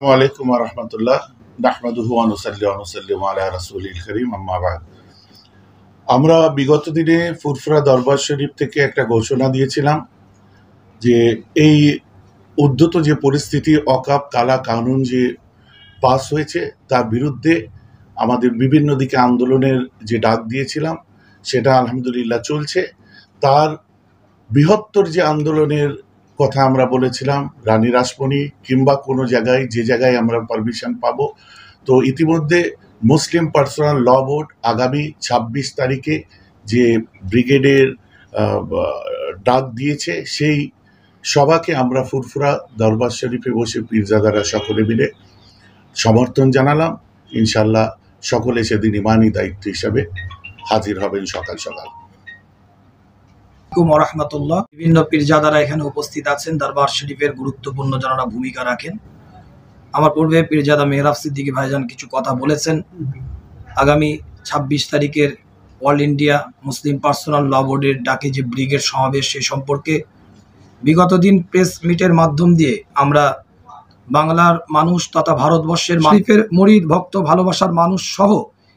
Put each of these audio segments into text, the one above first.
ওয়ালাইকুম রহমতুল্লাহ নাহমাদুহু ওয়া নুসাল্লি ওয়া নুসাল্লিমু আলা রাসূলিল কারীম আম্মা বা'দ। আমরা বিগত দিনে ফুরফুরা দরবার শরীফ থেকে একটা ঘোষণা দিয়েছিলাম যে এই উদ্ধত যে পরিস্থিতি অকাপ কালা কানুন যে পাস হয়েছে তার বিরুদ্ধে আমাদের বিভিন্ন দিকে আন্দোলনের যে ডাক দিয়েছিলাম সেটা আলহামদুলিল্লাহ চলছে। তার বৃহত্তর যে আন্দোলনের কথা আমরা বলেছিলাম রানী রাসমণি কিংবা কোনো জায়গায় যে জায়গায় আমরা পারমিশন পাবো, তো ইতিমধ্যে মুসলিম পার্সোনাল ল বোর্ড আগামী ২৬ তারিখে যে ব্রিগেডের ডাক দিয়েছে সেই সভাকে আমরা ফুরফুরা দরবার শরীফে বসে পীরজাদারা সকলে মিলে সমর্থন জানালাম। ইনশাল্লাহ সকলে সেদিন ইমানি দায়িত্ব হিসাবে হাজির হবেন সকাল সকাল। রহমতুল্লাহ। বিভিন্ন পীরজাদারা এখানে উপস্থিত আছেন, দরবার শরীফের গুরুত্বপূর্ণ যারা ভূমিকা রাখেন। আমার পূর্বে পীরজাদা মেহরাব সিদ্দিকী ভাইজান কিছু কথা বলেছেন। আগামী ২৬ তারিখের অল ইন্ডিয়া মুসলিম পার্সোনাল ল বোর্ডের ডাকে যে ব্রিগেড সমাবেশ সে সম্পর্কে বিগত দিন প্রেস মিটের মাধ্যম দিয়ে আমরা বাংলার মানুষ তথা ভারতবর্ষের শরীফের মরিদ ভক্ত ভালোবাসার মানুষ সহ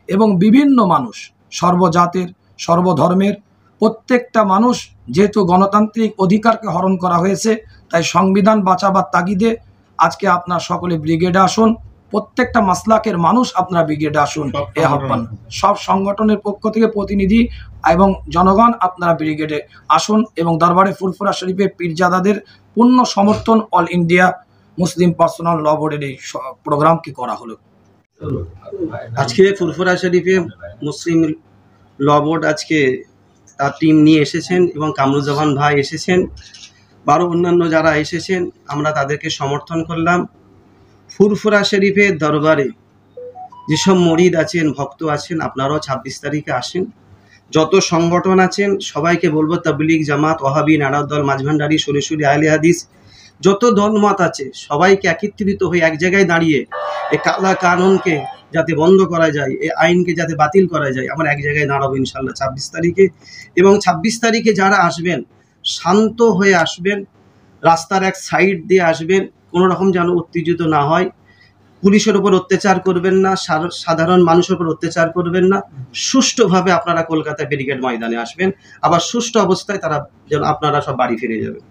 এবং বিভিন্ন মানুষ সর্বজাতের সর্বধর্মের প্রত্যেকটা মানুষ, যেহেতু গণতান্ত্রিক অধিকারকে হরণ করা হয়েছে তাই সংবিধান বাঁচাবার তাগিদে আজকে আপনার সকলে ব্রিগেডে আসুন। প্রত্যেকটা মাসলাকের মানুষ আপনারা ব্রিগেডে আসুন, এ আহ্বান। সব সংগঠনের পক্ষ থেকে প্রতিনিধি এবং জনগণ আপনারা ব্রিগেডে আসুন এবং দরবারে ফুরফুরা শরীফে পীরজাদাদের পূর্ণ সমর্থন অল ইন্ডিয়া মুসলিম পার্সোনাল ল বোর্ডের এই প্রোগ্রামকে করা হলো। আজকে ফুরফুরা শরীফে মুসলিম ল বোর্ড আজকে তার টিম নিয়ে এসেছেন এবং কামরুজ্জামান ভাই এসেছেন, অন্যান্য যারা এসেছেন আমরা তাদেরকে সমর্থন করলাম। ফুরফুরা শরীফের দরবারে যেসব মরিদ আছেন ভক্ত আছেন আপনারাও ২৬ তারিখে আসেন। যত সংগঠন আছেন সবাইকে বলবো, তাবলীগ জামাত ওয়াহাবি নানাদল মাঝভান্ডারি সরিসুরি আহলে হাদিস যত দলমত আছে সবাইকে একত্রিত হয়ে এক জায়গায় দাঁড়িয়ে এই কালা কানুনকে যাতে বন্ধ করা যায়, এই আইনকে যাতে বাতিল করা যায়, আমরা এক জায়গায় দাঁড়াবো ইনশাল্লাহ ২৬ তারিখে। এবং ২৬ তারিখে যারা আসবেন শান্ত হয়ে আসবেন, রাস্তার এক সাইড দিয়ে আসবেন, কোনো রকম যেন উত্তেজিত না হয়। পুলিশের ওপর অত্যাচার করবেন না, সাধারণ মানুষের ওপর অত্যাচার করবেন না। সুষ্ঠুভাবে আপনারা কলকাতা ব্যারিকেড ময়দানে আসবেন, আবার সুষ্ঠু অবস্থায় তারা যেন আপনারা সব বাড়ি ফিরে যাবেন।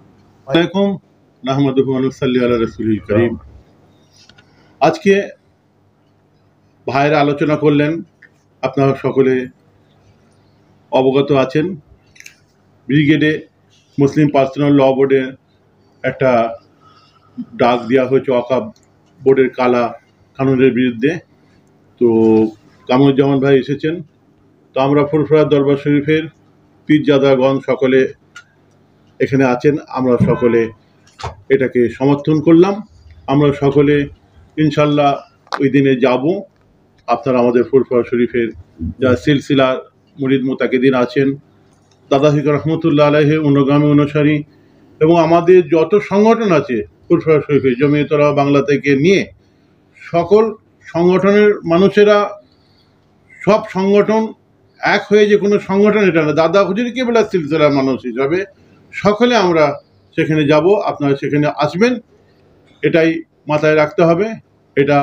ওয়ালাইকুম নাহমাদুহু ওয়া নুসাল্লি আলা রাসূলিল কারীম। আজকে ভাইরা আলোচনা করলেন, আপনারা সকলে অবগত আছেন ব্রিগেডে মুসলিম পার্সোনাল ল বোর্ডে একটা ডাক দেওয়া হয়েছে ওয়াকফ বোর্ডের কালা কানুনের বিরুদ্ধে। তো কামরুজ্জামান ভাই এসেছেন, তো আমরা ফুরফুরা দরবার শরীফের পীরজাদাগণ সকলে এখানে আছেন, আমরা সকলে এটাকে সমর্থন করলাম। আমরা সকলে ইনশাল্লাহ ওই দিনে যাব। আপনারা আমাদের ফুরফুরা শরীফের যা সিলসিলা মুরিদ মুতাকিদিন আছেন, দাদা হিক রহমতুল্লাহ আলাইহি অনুগামী অনুসারী এবং আমাদের যত সংগঠন আছে ফুরফুরা শরীফের জমিয়তরা বাংলা থেকে নিয়ে সকল সংগঠনের মানুষেরা, সব সংগঠন এক হয়ে যে কোনো সংগঠন এটা না, দাদা হুজুর কেবলা সিলসিলার মানুষ হিসাবে সকলে আমরা সেখানে যাব। আপনারা সেখানে আসবেন, এটাই মাথায় রাখতে হবে। এটা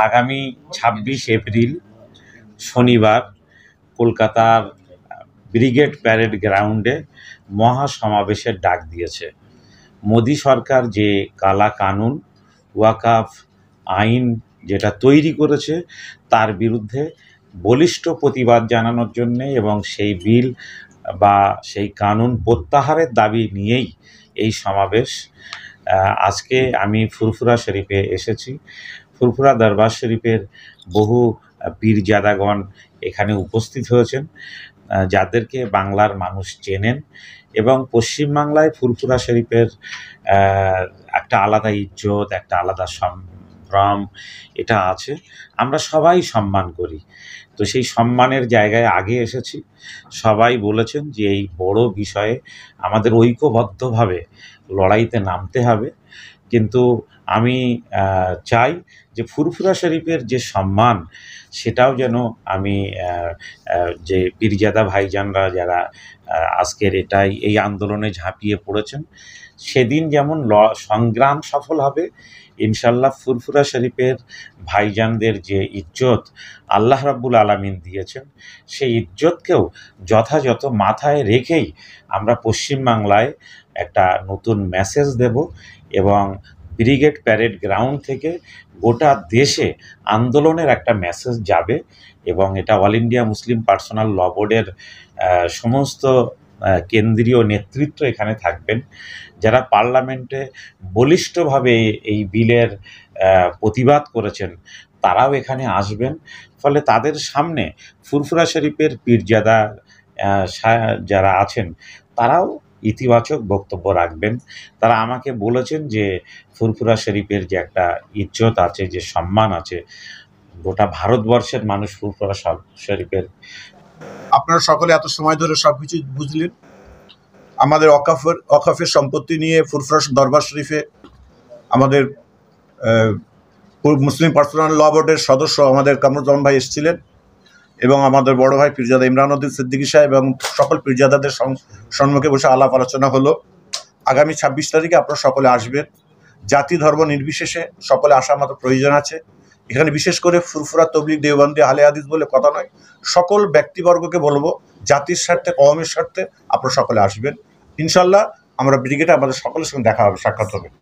আগামী ২৬ এপ্রিল শনিবার কলকাতার ব্রিগেড প্যারেড গ্রাউন্ডে মহাসমাবেশের ডাক দিয়েছে। মোদি সরকার যে কালা কানুন ওয়াকফ আইন যেটা তৈরি করেছে তার বিরুদ্ধে বলিষ্ঠ প্রতিবাদ জানানোর জন্যে এবং সেই বিল বা সেই কানুন প্রত্যাহারের দাবি নিয়েই এই সমাবেশ। আজকে আমি ফুরফুরা শরীফে এসেছি। ফুরফুরা দরবার শরীফের বহু পীরজাদাগণ এখানে উপস্থিত হয়েছেন, যাদেরকে বাংলার মানুষ চেনেন এবং পশ্চিমবাংলায় ফুরফুরা শরীফের একটা আলাদা ইজ্জত, একটা আলাদা সম্ভ্রম এটা আছে, আমরা সবাই সম্মান করি। তো সেই সম্মানের জায়গায় আগে এসেছি। সবাই বলেছেন যে এই বড় বিষয়ে আমাদের ঐক্যবদ্ধভাবে লড়াইতে নামতে হবে, কিন্তু আমি চাই যে ফুরফুরা শরীফের যে সম্মান সেটাও যেন আমি যে পীরজাদা ভাইজানরা যারা আজকের এই আন্দোলনে ঝাঁপিয়ে পড়েছেন সেদিন যেমন সংগ্রাম সফল হবে ইনশাল্লাহ ফুরফুরা শরীফের ভাইজানদের যে ইজ্জত আল্লাহ রাব্বুল আলামিন দিয়েছেন, সেই ইজ্জতকেও যথাযথ মাথায় রেখেই আমরা পশ্চিমবাংলায় একটা নতুন মেসেজ দেব এবং ব্রিগেড প্যারেড গ্রাউন্ড থেকে গোটা দেশে আন্দোলনের একটা মেসেজ যাবে এবং এটা অল ইন্ডিয়া মুসলিম পার্সোনাল ল বোর্ডের সমস্ত কেন্দ্রীয় নেতৃত্ব এখানে থাকবেন, যারা পার্লামেন্টে বলিষ্ঠভাবে এই বিলের প্রতিবাদ করেছেন তারাও এখানে আসবেন। ফলে তাদের সামনে ফুরফুরা শরীফের পীরজাদা যারা আছেন তারাও ইতিবাচক বক্তব্য রাখবেন। তারা আমাকে বলেছেন যে ফুরফুরা শরীফের যে একটা ইজ্জত আছে, যে সম্মান আছে, গোটা ভারতবর্ষের মানুষ ফুরফুরা শরীফের। আপনারা সকলে এত সময় ধরে সবকিছু বুঝলেন। আমাদের অকাফের সম্পত্তি নিয়ে ফুরফুরা দরবার শরীফে আমাদের মুসলিম পার্সোনাল ল বোর্ডের সদস্য আমাদের কামরুজ্জামান ভাই এসেছিলেন এবং আমাদের বড় ভাই পীরজাদা ইমরান উদ্দিন সিদ্দিকী সাহেব এবং সকল পীরজাদাদের সম্মুখে বসে আলাপ আলোচনা হলো। আগামী 26 তারিখে আপনারা সকলে আসবেন। জাতি ধর্ম নির্বিশেষে সকলে আসা আমাদের প্রয়োজন আছে। এখানে বিশেষ করে ফুরফুরা তবলিগ দেওবন্দি আহলে হাদিস বলে কথা নয়, সকল ব্যক্তিবর্গকে বলবো জাতির স্বার্থে কওমের স্বার্থে আপনারা সকলে আসবেন। ইনশাল্লাহ আমরা ব্রিগেডে আমাদের সকলের সঙ্গে দেখা হবে, সাক্ষাৎ হবে।